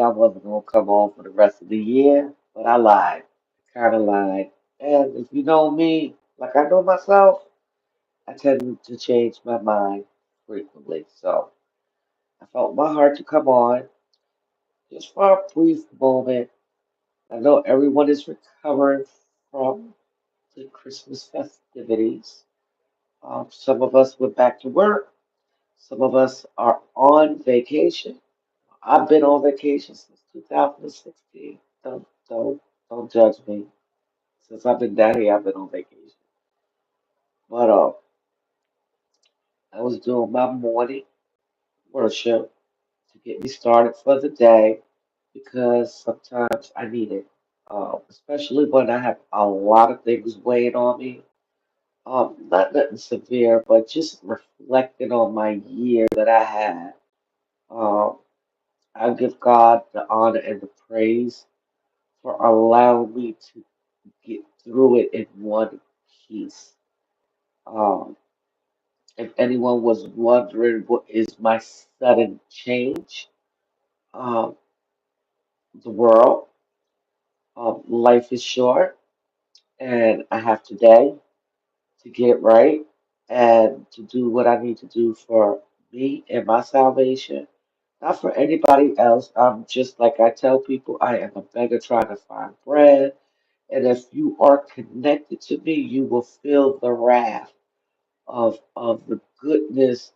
I wasn't gonna come on for the rest of the year, but I lied. Kind of lied. And if you know me, like I know myself, I tend to change my mind frequently. So I felt my heart to come on just for a brief moment. I know everyone is recovering from the Christmas festivities. Some of us went back to work. Some of us are on vacation. I've been on vacation since 2016. Don't judge me. Since I've been down here, I've been on vacation. But I was doing my morning worship to get me started for the day because sometimes I need it. Especially when I have a lot of things weighing on me. Not nothing severe, but just reflecting on my year that I had. Um, I give God the honor and the praise for allowing me to get through it in one piece. Um, if anyone was wondering what is my sudden change, um, the world, life is short, and I have today to get it right and to do what I need to do for me and my salvation, not for anybody else. I'm just like I tell people, I am a beggar trying to find bread. And if you are connected to me, you will feel the wrath of the goodness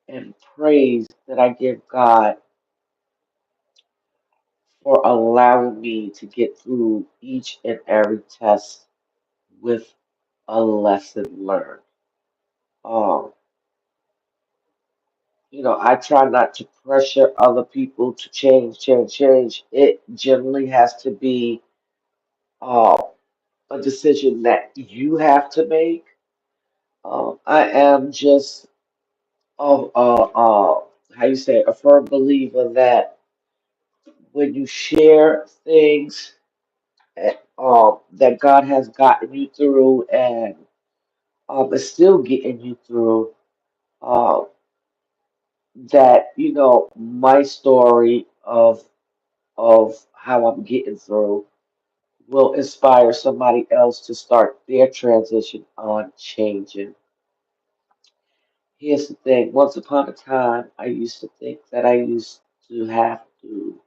and praise that I give God for allowing me to get through each and every test with a lesson learned. Um, I try not to pressure other people to change. It generally has to be uh, a decision that you have to make. I am just how you say, a firm believer that when you share things that God has gotten you through and is still getting you through, uh, that my story of how I'm getting through will inspire somebody else to start their transition on changing. Here's the thing. Once upon a time, I used to think that I used to have to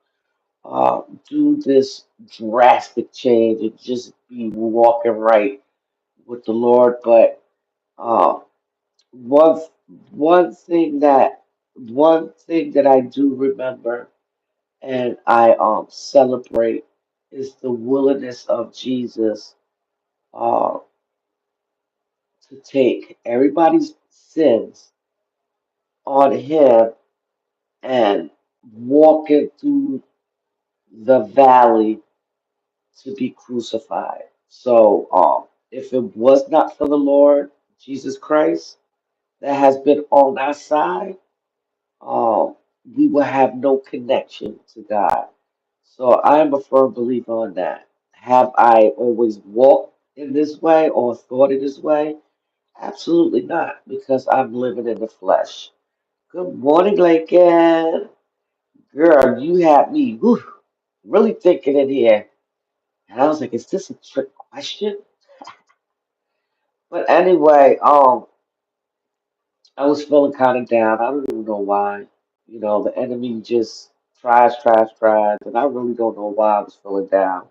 do this drastic change and just be walking right with the Lord. But uh, one one thing that one thing that I do remember and I celebrate is the willingness of Jesus uh, to take everybody's sins on him and walking through the valley to be crucified. So, if it was not for the Lord Jesus Christ that has been on our side, um, we will have no connection to God. So, I am a firm believer on that. Have I always walked in this way or thought in this way? Absolutely not, because I'm living in the flesh. Good morning, Lincoln. Girl, you had me really thinking in here. And I was like, is this a trick question? But anyway, I was feeling kind of down. I don't even know why. The enemy just tries, and I really don't know why I was feeling down.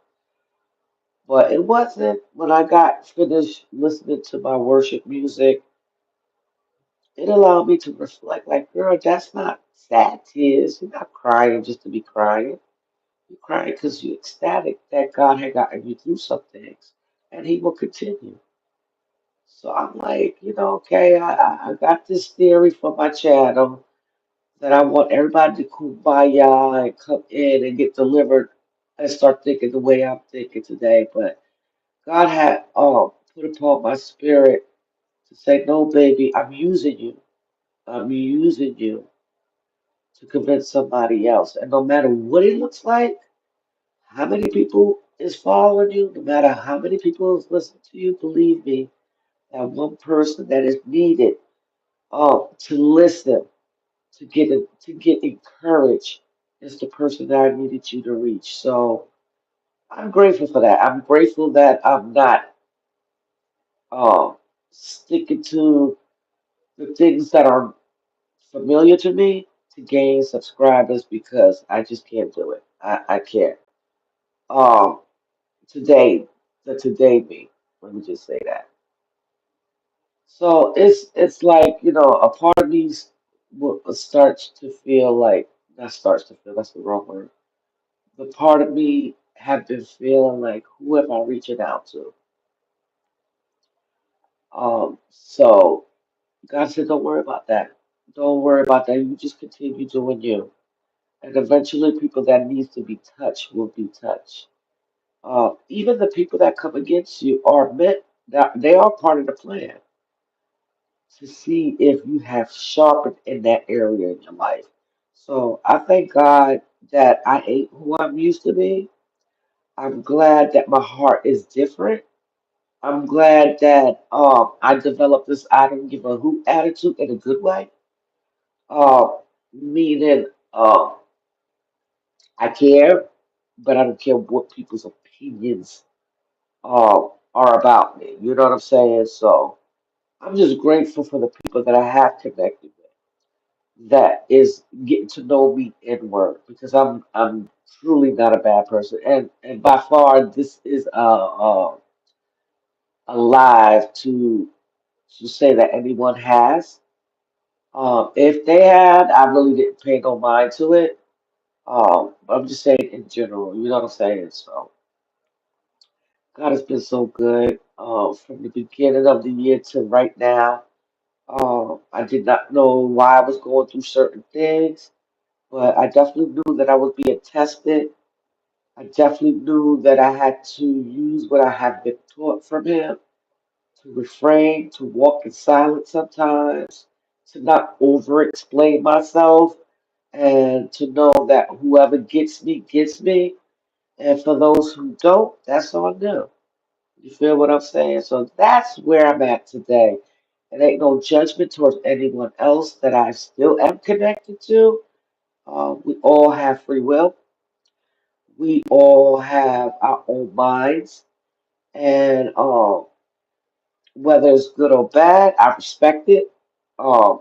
But it wasn't when I got finished listening to my worship music, it allowed me to reflect like, girl, that's not sad tears. You're not crying just to be crying. You're crying because you're ecstatic that God had gotten you through some things, and He will continue. So I'm like, okay, I got this theory for my channel that I want everybody to kumbaya and come in and get delivered and start thinking the way I'm thinking today. But God had put upon my spirit to say, no, baby, I'm using you. I'm using you to convince somebody else. And no matter what it looks like, how many people is following you, no matter how many people is listening to you, believe me, that one person that is needed, to listen, to get encouraged. is the person that I needed you to reach. So I'm grateful for that. I'm grateful that I'm not um sticking to the things that are familiar to me to gain subscribers because I just can't do it. I can't. Um, today, the today me. Let me just say that. So it's like a part of me starts to feel like not starts to feel that's the wrong word. The part of me have been feeling like who am I reaching out to? So God said, don't worry about that. Don't worry about that. You just continue doing you. And eventually, people that needs to be touched will be touched. Even the people that come against you are meant that they are part of the plan to see if you have sharpened in that area in your life. So I thank God that I ain't who I'm used to be. I'm glad that my heart is different. I'm glad that I developed this I don't give a hoot attitude in a good way. Uh, meaning I care, but I don't care what people's opinions are about me. You know what I'm saying? So I'm just grateful for the people that I have connected with that is getting to know me inward because I'm truly not a bad person. And by far this is alive to say that anyone has. If they had, I really didn't pay no mind to it. I'm just saying in general, you know what I'm saying? So God has been so good from the beginning of the year to right now. I did not know why I was going through certain things, but I definitely knew that I was being tested. I definitely knew that I had to use what I have been taught from him to refrain, to walk in silence sometimes, to not over explain myself, and to know that whoever gets me. And for those who don't, that's on them. You feel what I'm saying? So that's where I'm at today. It ain't no judgment towards anyone else that I still am connected to. We all have free will. We all have our own minds. And whether it's good or bad, I respect it. Um,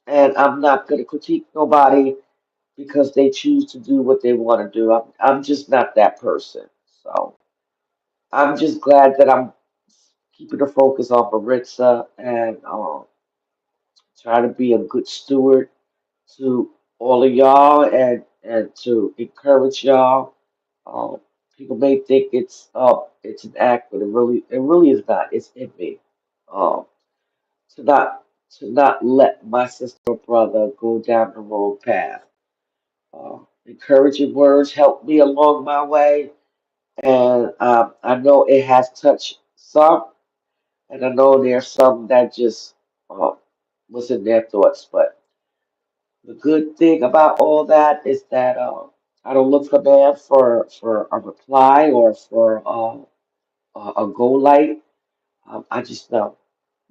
and I'm not going to critique nobody because they choose to do what they want to do. I'm just not that person. So I'm just glad that I'm keeping the focus on Maritza and trying to be a good steward to all of y'all and to encourage y'all. Um, People may think it's an act, but it really is not. It's in me. Um, to not to not let my sister or brother go down the wrong path. Encouraging words help me along my way, and I know it has touched some, and I know there's some that just um, was in their thoughts. But the good thing about all that is that I don't look for man for a reply or for a go light. I just know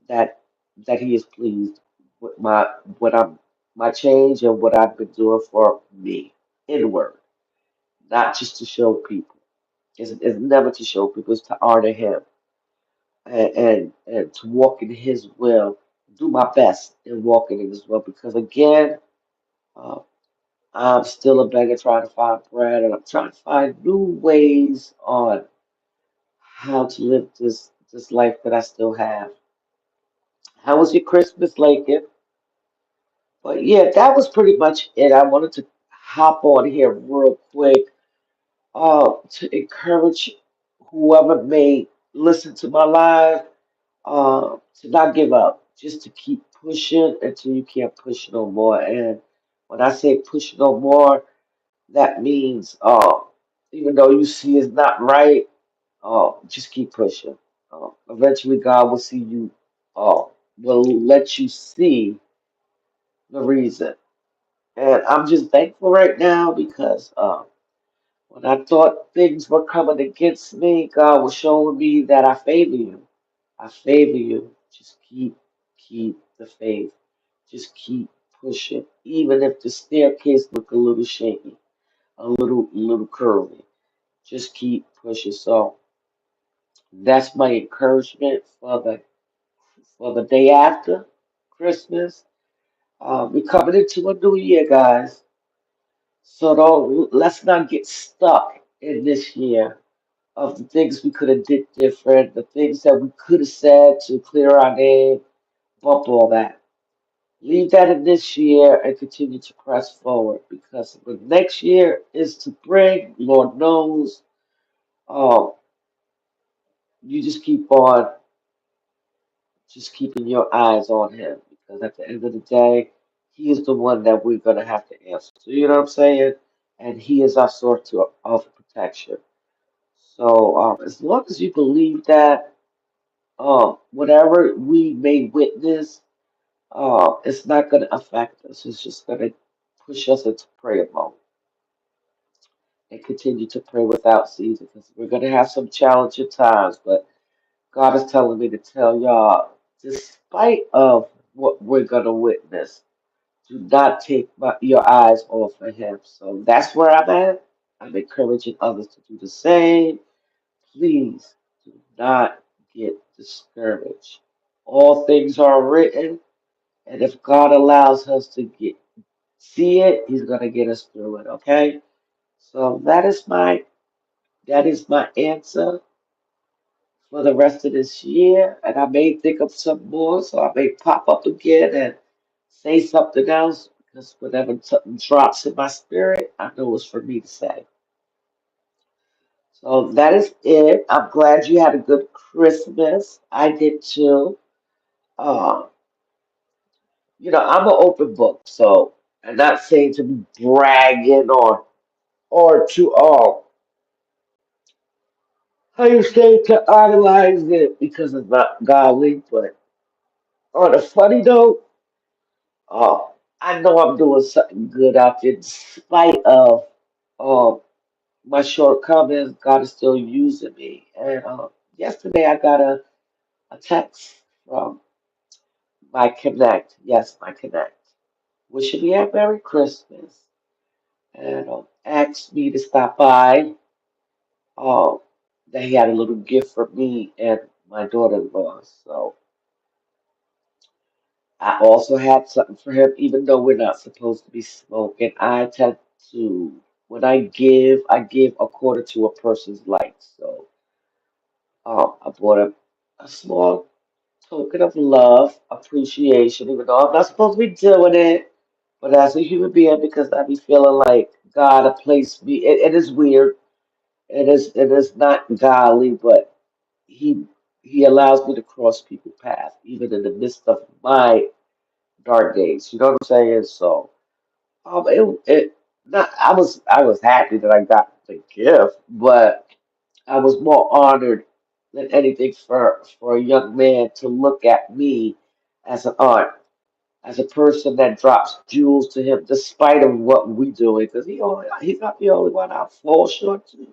that he is pleased with what I'm my change and what I've been doing for me inward, not just to show people. It's never to show people. It's to honor him and to walk in his will. Do my best in walking in his will because again. Uh, I'm still a beggar trying to find bread, and I'm trying to find new ways on how to live this life that I still have. How was your Christmas, Lincoln? But yeah, that was pretty much it. I wanted to hop on here real quick to encourage whoever may listen to my live to not give up, just to keep pushing until you can't push no more. And when I say push no more, that means even though you see it's not right, just keep pushing. Eventually, God will see you. Will let you see the reason. And I'm just thankful right now because when I thought things were coming against me, God was showing me that I favor you. I favor you. Just keep the faith. Just keep pushing, even if the staircase look a little shaky, a little curvy. Just keep pushing. So that's my encouragement for the day after Christmas. We're coming into a new year, guys. So don't let's not get stuck in this year of the things we could have did different, the things that we could have said to clear our name, bump all that. Leave that in this year and continue to press forward because the next year is to bring, Lord knows, um, you just keep on just keeping your eyes on him because at the end of the day, he is the one that we're gonna have to answer to. You know what I'm saying? And he is our of protection. So as long as you believe that, whatever we may witness, it's not gonna affect us. It's just gonna push us into prayer mode and continue to pray without ceasing because we're gonna have some challenging times, but God is telling me to tell y'all, despite of what we're gonna witness, do not take your eyes off of Him. So that's where I'm at. I'm encouraging others to do the same. Please do not get discouraged. All things are written, and if God allows us to get see it, He's gonna get us through it. Okay. So that is my answer for the rest of this year, and I may think of some more, so I may pop up again and say something else because whenever something drops in my spirit, I know it's for me to say. So that is it. I'm glad you had a good Christmas. I did too. Uh, I'm an open book, so I'm not saying to be bragging or to how you say to idolize it because it's not godly, but on a funny note. I know I'm doing something good out there, despite of um my shortcomings. God is still using me. And yesterday I got a text from my connect, yes, my connect, wishing me a Merry Christmas, and asked me to stop by. Um, that he had a little gift for me and my daughter-in-law. So I also had something for him, even though we're not supposed to be smoking. I tend to, when I give according to a person's likes. So I bought him a small token of love, appreciation, even though I'm not supposed to be doing it. But as a human being, because I be feeling like God has placed me, it is weird. It is not godly, but he he allows me to cross people's path, even in the midst of my dark days. You know what I'm saying? So, it not. I was happy that I got the gift, but I was more honored than anything for a young man to look at me as an aunt, as a person that drops jewels to him, despite of what we doing, because he's not the only one I fall short to.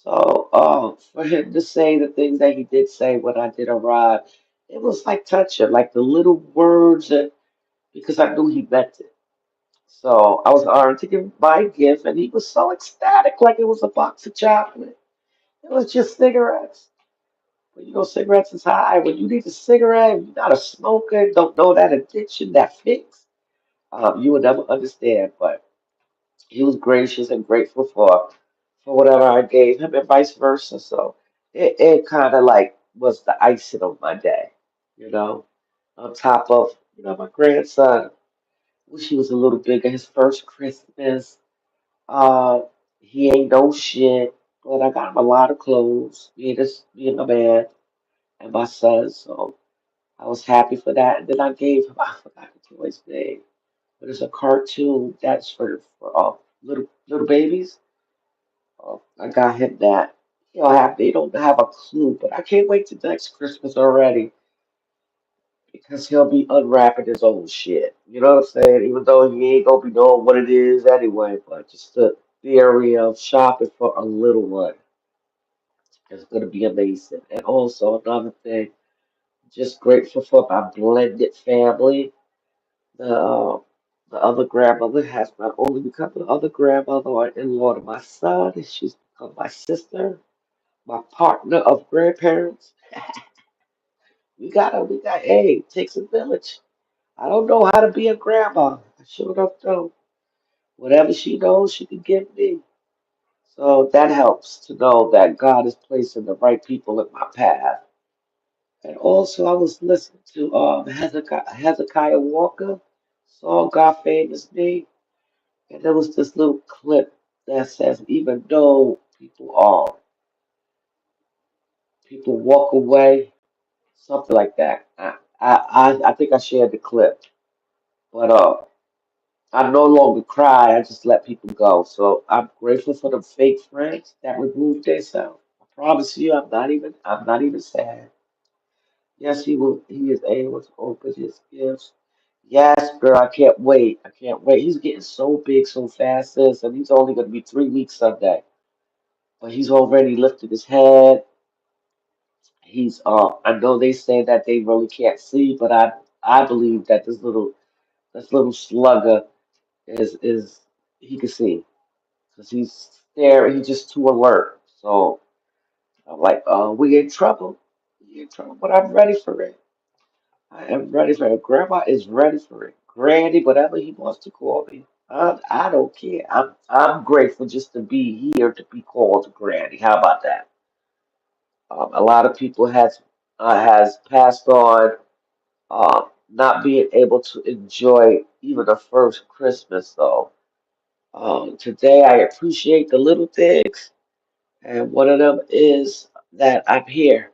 So, for him to say the things that he did say when I did arrive, it was like touching, like the little words that because I knew he meant it. So I was honored to give my gift, and he was so ecstatic, like it was a box of chocolate. It was just cigarettes. But cigarettes is high. When you need a cigarette, you're not a smoker, don't know that addiction, that fix, you would never understand. But he was gracious and grateful for whatever I gave him, and vice versa. So it kind of like was the icing on my day, you know, on top of my grandson. Wish he was a little bigger. His first Christmas. Uh, he ain't no shit, but I got him a lot of clothes. Me and my man and my son. So I was happy for that. And then I gave him, I forgot the toy's name, but it's a cartoon that's for little babies. I got him that. They don't have a clue, but I can't wait till next Christmas already because he'll be unwrapping his own shit. You know what I'm saying? Even though he ain't gonna be knowing what it is anyway, but just the theory of shopping for a little one is gonna be amazing. And also another thing, just grateful for my blended family. The the other grandmother has not only become the other grandmother or in-law to my son, she's become my sister, my partner of grandparents. Hey, it takes a village. I don't know how to be a grandma. I sure don't know. Whatever she knows, she can give me. So that helps to know that God is placing the right people in my path. And also, I was listening to Hezekiah Walker, song God Famous Me, and there was this little clip that says, even though people walk away, something like that. I think I shared the clip, but I no longer cry. I just let people go. So I'm grateful for the fake friends that removed themselves. I promise you, I'm not even sad. Yes, he is able to open his gifts. Yes, girl, I can't wait. I can't wait. He's getting so big so fast, sis, and he's only gonna be 3 weeks Sunday. But he's already lifted his head. He's I know they say that they really can't see, but I believe that this little slugger is he can see because he's there. He's just too alert. So I'm like, we in trouble. We in trouble, but I'm ready for it. I am ready for it. Grandma is ready for it. Granny, whatever he wants to call me. I don't care. I'm grateful just to be here to be called Granny. How about that? A lot of people has passed on, not being able to enjoy even the first Christmas. So today I appreciate the little things, and one of them is that I'm here.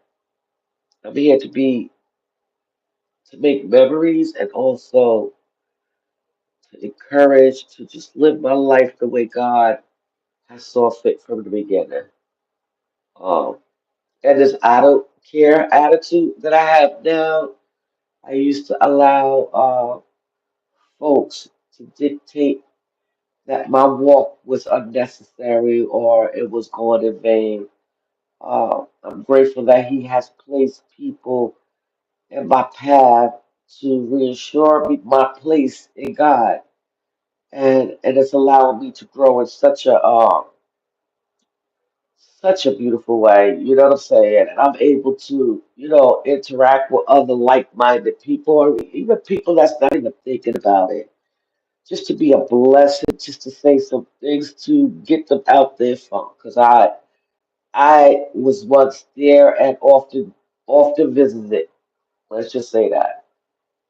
I'm here to make memories and also to encourage to just live my life the way God has saw fit from the beginning. Um, and this I don't care attitude that I have now, I used to allow folks to dictate that my walk was unnecessary or it was going in vain. I'm grateful that He has placed people in my path to reassure me my place in God, and it's allowing me to grow in such a beautiful way. You know what I'm saying? And I'm able to, interact with other like-minded people, or even people that's not even thinking about it. Just to be a blessing, just to say some things to get them out there from. Because I was once there and often visited. Let's just say that.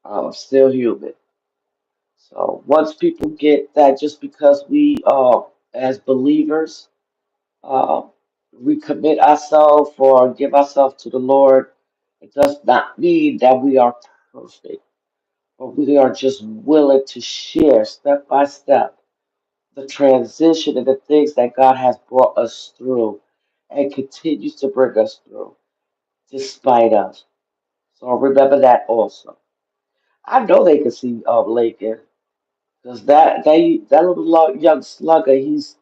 I'm still human. So once people get that, just because we, as believers, uh, recommit ourselves or give ourselves to the Lord, it does not mean that we are perfect, but we are just willing to share step by step the transition and the things that God has brought us through and continues to bring us through despite us. So remember that also. I know they can see Lincoln because that little young slugger, he's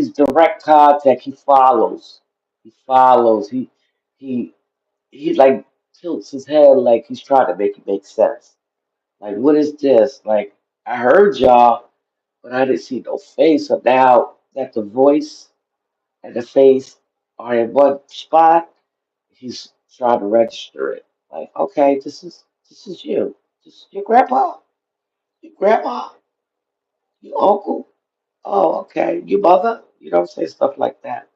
direct contact. He follows. He follows. He he like tilts his head like he's trying to make it make sense. Like, what is this? Like, I heard y'all, but I didn't see no face. So now that the voice and the face are in one spot, he's trying to register it. Like, okay, this is you. This is your grandpa, your grandma, your uncle. Oh, okay, your mother. You don't say stuff like that.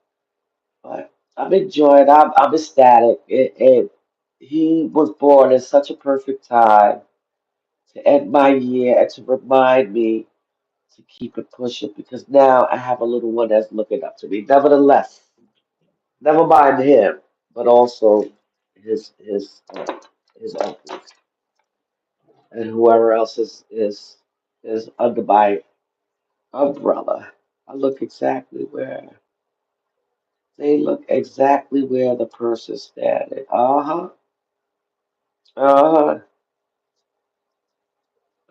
But I'm enjoying. I'm ecstatic. He was born at such a perfect time to end my year and to remind me to keep it pushing because now I have a little one that's looking up to me. Nevertheless, never mind him, but also his uncles and whoever else is under my umbrella. I look exactly where they look exactly where the person standing. Uh-huh. Uh-huh.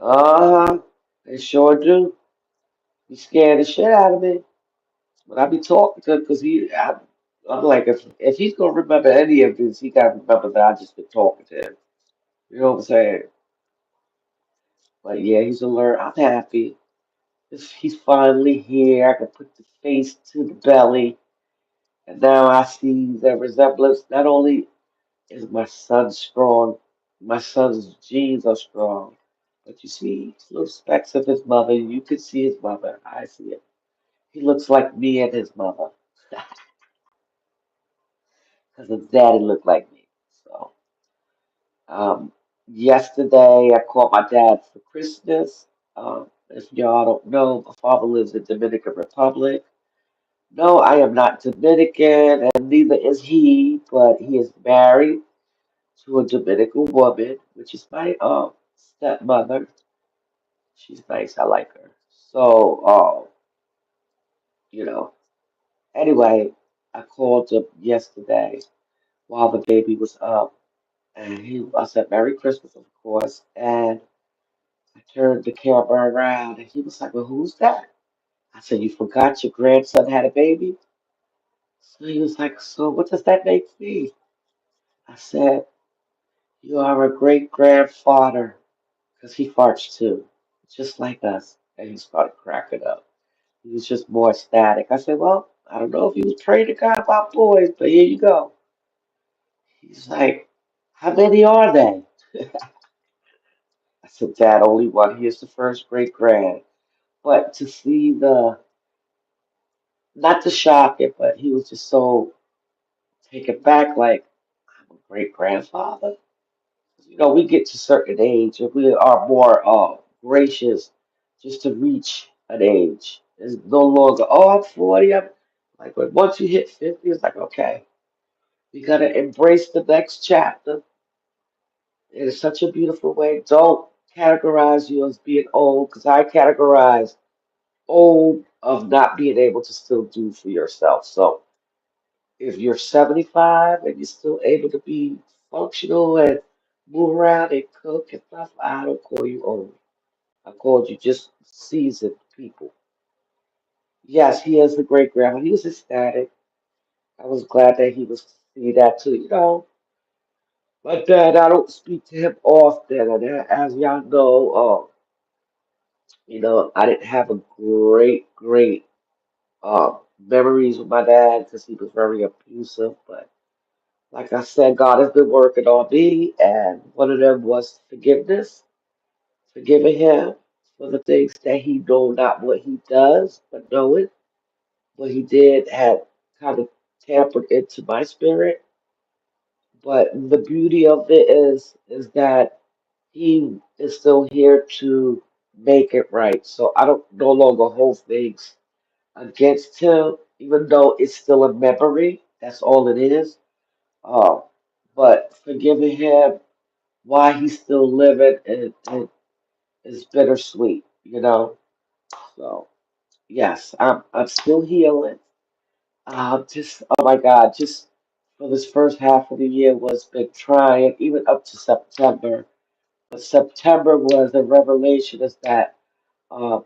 Uh-huh. They sure do. He scared the shit out of me. But I be talking to him because I'm like, if he's gonna remember any of this, he gotta remember that I just been talking to him. You know what I'm saying? But yeah, he's alert. I'm happy. He's finally here. I can put the face to the belly. And now I see the resemblance. Not only is my son strong, my son's genes are strong, but you see little specks of his mother. You can see his mother. I see it. He looks like me and his mother because his daddy looked like me. So, um, yesterday I called my dad for Christmas. If y'all don't know, my father lives in Dominican Republic. No, I am not Dominican, and neither is he, but he is married to a Dominican woman, which is my stepmother. She's nice. I like her. So, you know, anyway, I called him yesterday while the baby was up, and I said, Merry Christmas, of course. And I turned the camera around, and he was like, Well, who's that? I said, You forgot your grandson had a baby? So he was like, So what does that make me? I said, You are a great grandfather, because he farts too, just like us. And he started cracking up. He was just more ecstatic. I said, Well, I don't know if he was praying to God about boys, but here you go. He's like, How many are they? I said, Dad, only one. He is the first great grand. But to see not to shock it, but he was just so taken back, like, I'm a great grandfather. We get to a certain age and we are more gracious just to reach an age. It's no longer, I'm 40. I'm like, but once you hit 50, it's like, okay, we gotta embrace the next chapter. It is such a beautiful way. Don't categorize you as being old, because I categorize old of not being able to still do for yourself. So if you're 75 and you're still able to be functional and move around and cook and stuff, I don't call you old. I called you just seasoned people. Yes, he is the great grandma. He was ecstatic. I was glad that he was see that too. My dad, I don't speak to him often, and as y'all know, I didn't have a great memories with my dad because he was very abusive. But like I said, God has been working on me, and one of them was forgiveness, forgiving him for the things that he know not what he does, but know it. What he did had kind of tampered into my spirit. But the beauty of it is that he is still here to make it right. So I don't no longer hold things against him, even though it's still a memory. That's all it is. Uh, but forgiving him while he's still living and is bittersweet. So yes, I'm still healing. Just oh my God, just for this first half of the year was been trying, even up to September. But September was a revelation is that uh,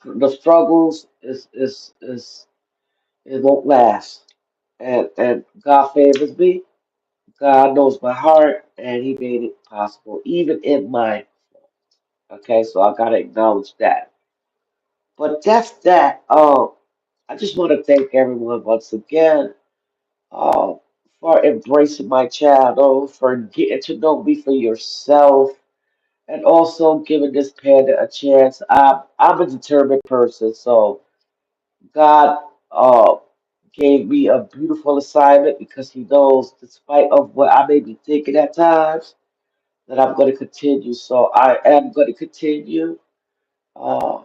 the struggles is it won't last, and God favors me. God knows my heart, and He made it possible, even in my okay. So I gotta acknowledge that. But that's that. I just want to thank everyone once again uh, for embracing my channel, for getting to know me for yourself, and also giving this panda a chance. I'm a determined person, so God gave me a beautiful assignment because He knows, despite of what I may be thinking at times, that I'm going to continue. So I am going to continue uh,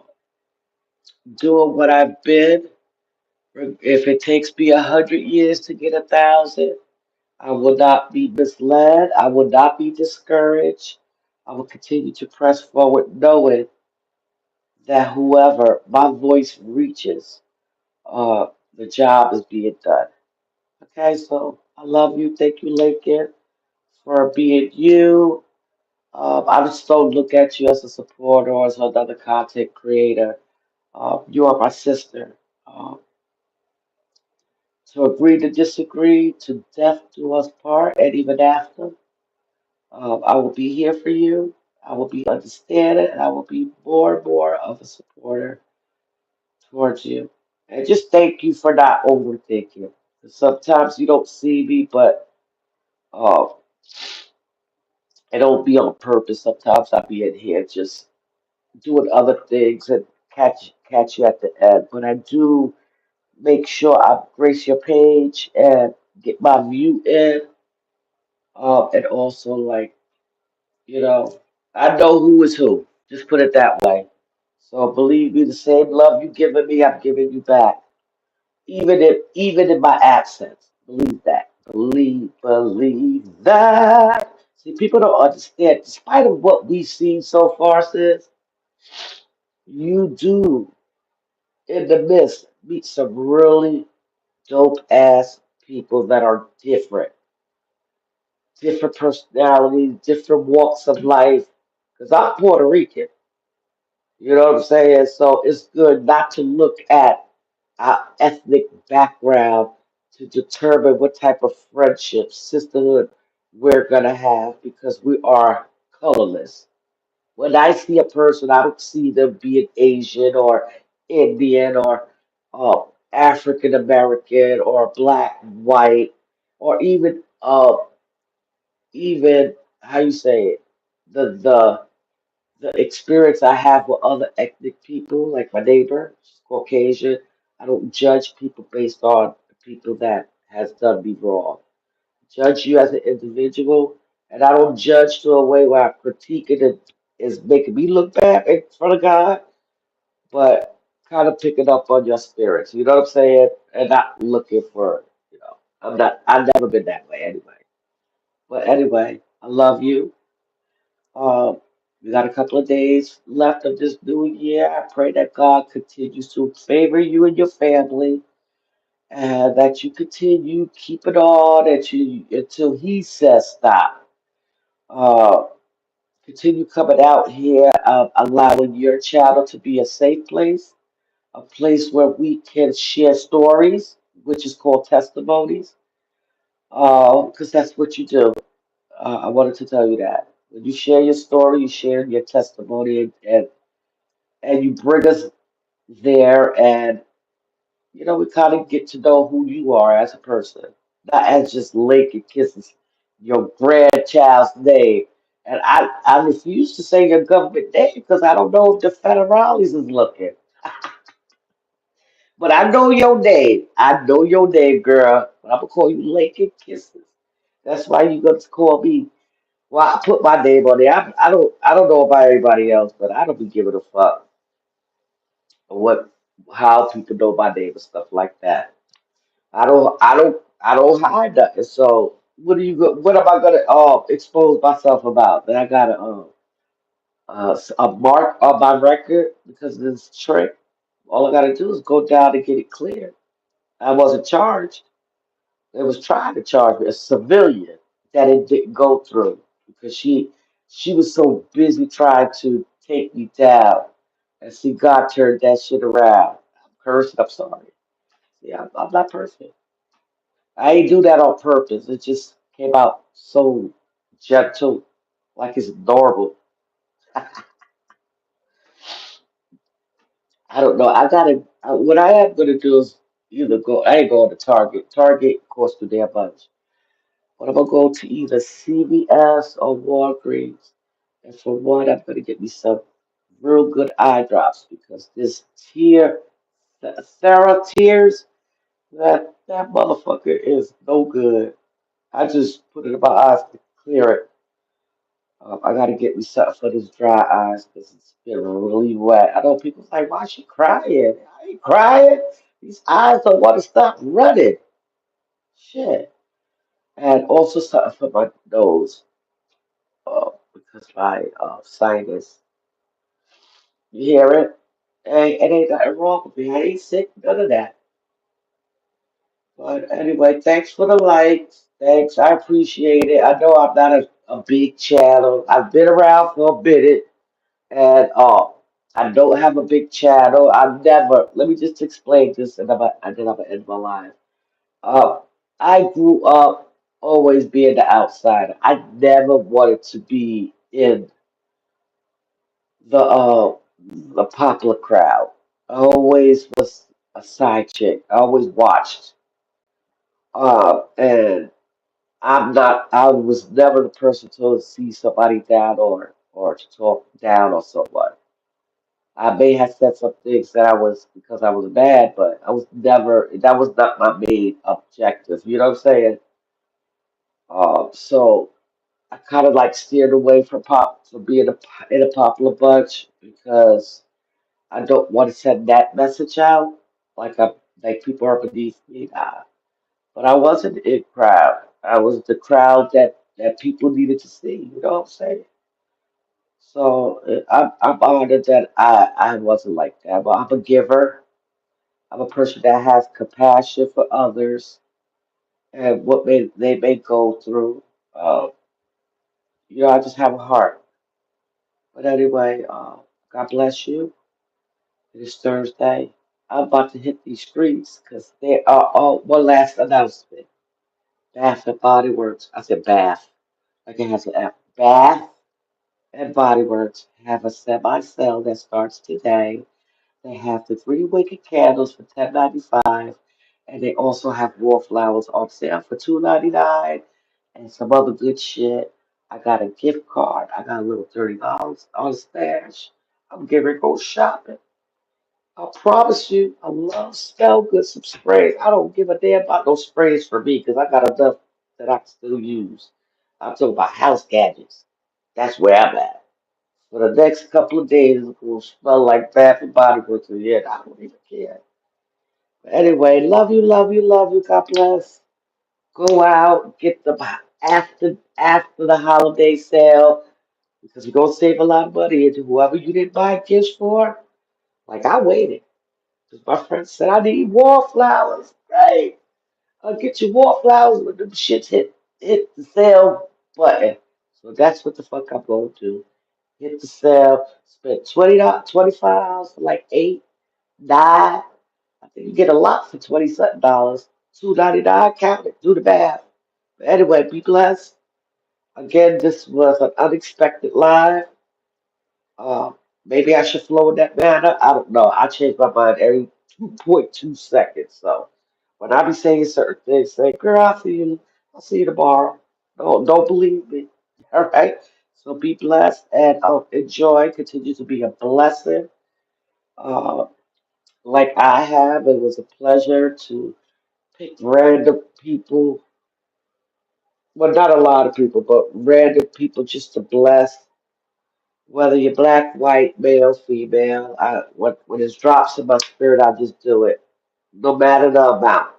doing what I've been. If it takes me 100 years to get 1,000. I will not be misled. I will not be discouraged. I will continue to press forward, knowing that whoever my voice reaches, uh, the job is being done. Okay, so I love you. Thank you, Lincoln, for being you. I just don't look at you as a supporter or as another content creator. You are my sister. Um, to agree to disagree, to death do us part, and even after, I will be here for you. I will be understanding and I will be more and more of a supporter towards you. And just thank you for not overthinking. Sometimes you don't see me, but uh, it don't be on purpose. Sometimes I be in here just doing other things and catch you at the end. But I do make sure I grace your page and get my view in. And also like, you know, I know who is who. Just put it that way. So believe me, the same love you giving me, I'm giving you back. Even in my absence. Believe that. Believe that. See, people don't understand. Despite of what we've seen so far, sis, you do in the midst meet some really dope ass people that are different personalities, different walks of life. Because I'm Puerto Rican, you know what I'm saying? So it's good not to look at our ethnic background to determine what type of friendship, sisterhood we're going to have because we are colorless. When I see a person, I don't see them being Asian or Indian or uh, African American or black, white, or even how you say it, the experience I have with other ethnic people, like my neighbor, she's Caucasian. I don't judge people based on the people that has done me wrong. Judge you as an individual, and I don't judge to a way where I critique it and is making me look bad in front of God, but kind of picking up on your spirits. You know what I'm saying? And not looking for, I'm not. I've never been that way anyway. But anyway, I love you. Um, we got a couple of days left of this new year. I pray that God continues to favor you and your family, and that you continue keep it on that you until He says stop. Uh, Continue coming out here, allowing your channel to be a safe place, a place where we can share stories, which is called testimonies, because that's what you do. I wanted to tell you that. When you share your story, you share your testimony, and you bring us there, and we kind of get to know who you are as a person, not as just Lake and Kisses, your grandchild's name. And I refuse to say your government name because I don't know if the federales is looking. But I know your name. I know your name, girl. But I'm gonna call you Lake and Kisses. That's why you gonna call me. Well, I put my name on there. I don't know about everybody else, but I don't be giving a fuck what how people know my name and stuff like that. I don't hide nothing. So what am I gonna expose myself about? That I gotta a mark on my record because of this trick. All I gotta do is go down and get it cleared. I wasn't charged. They was trying to charge me a civilian that it didn't go through because she was so busy trying to take me down. And see, God turned that shit around. I'm cursed. I'm sorry. See, I'm not perfect. I ain't do that on purpose. It just came out so gentle, like it's normal. I don't know. What I am gonna do is either go. I ain't going to Target. Target costs too damn much. But I'm gonna go to either CVS or Walgreens. And for one, I'm gonna get me some real good eye drops because this Thera tears, that motherfucker is no good. I just put it in my eyes to clear it. I gotta get me something for this dry eyes because it's been really wet. I know people's like, why she crying? I ain't crying. These eyes don't want to stop running. Shit. And also something for my nose because my sinus. You hear it? It ain't nothing wrong with me. I ain't sick, none of that. But anyway, thanks for the likes. Thanks. I appreciate it. I know I'm not a big channel. I've been around for a bit. And I don't have a big channel. Let me just explain this and then I'm gonna end my life. Uh, I grew up always being the outsider. I never wanted to be in. the popular crowd. I always was a side chick. I always watched. And I'm not. I was never the person to see somebody down or to talk down on someone. I may have said some things that I was because I was bad, but I was never. That was not my main objective. You know what I'm saying? So I kind of like steered away from being in a popular bunch because I don't want to send that message out. Like people are beneath me. Nah. But I wasn't the it crowd. I was the crowd that people needed to see. You know what I'm saying? So I'm honored that I wasn't like that. But I'm a giver. I'm a person that has compassion for others and they may go through. Uh, I just have a heart. But anyway, God bless you. It is Thursday. I'm about to hit these streets because there are all one last announcement. Bath and Body Works. I said bath. Like it has an F. Bath and Body Works have a semi-sale that starts today. They have the three wicked candles for $10.95, and they also have wallflowers on sale for $2.99, and some other good shit. I got a gift card. I got a little $30 on stash. I'm getting ready to go shopping. I promise you, I love smell good some sprays. I don't give a damn about those sprays for me because I got enough that I can still use. I'm talking about house gadgets. That's where I'm at. For the next couple of days, it will smell like Bath and Body Works, and yeah, I don't even care. But anyway, love you, love you, love you. God bless. Go out, get the after the holiday sale because you're gonna save a lot of money. And whoever you didn't buy gifts for, like I waited. Because my friend said I need wallflowers. Great. I'll get you wallflowers when them shits hit the sale button. So that's what the fuck I'm going to. Hit the sale, spend $20, $25 for like eight, nine. I think you get a lot for 20 something dollars. $2.99, count it, do the math. But anyway, be blessed. Again, this was an unexpected live. Maybe I should flow in that manner. I don't know. I change my mind every 2.2 seconds. So when I be saying certain things, say, girl, I'll see you tomorrow. Don't believe me. All right. So be blessed and enjoy. Continue to be a blessing. Uh, like I have, it was a pleasure to pick random people. Well, not a lot of people, but random people just to bless. Whether you're black, white, male, female, when it drops in my spirit, I just do it, no matter the amount.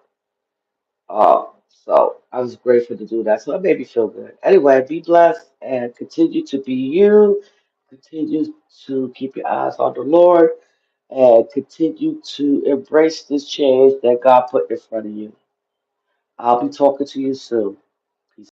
So I was grateful to do that. So it made me feel good. Anyway, be blessed and continue to be you. Continue to keep your eyes on the Lord and continue to embrace this change that God put in front of you. I'll be talking to you soon.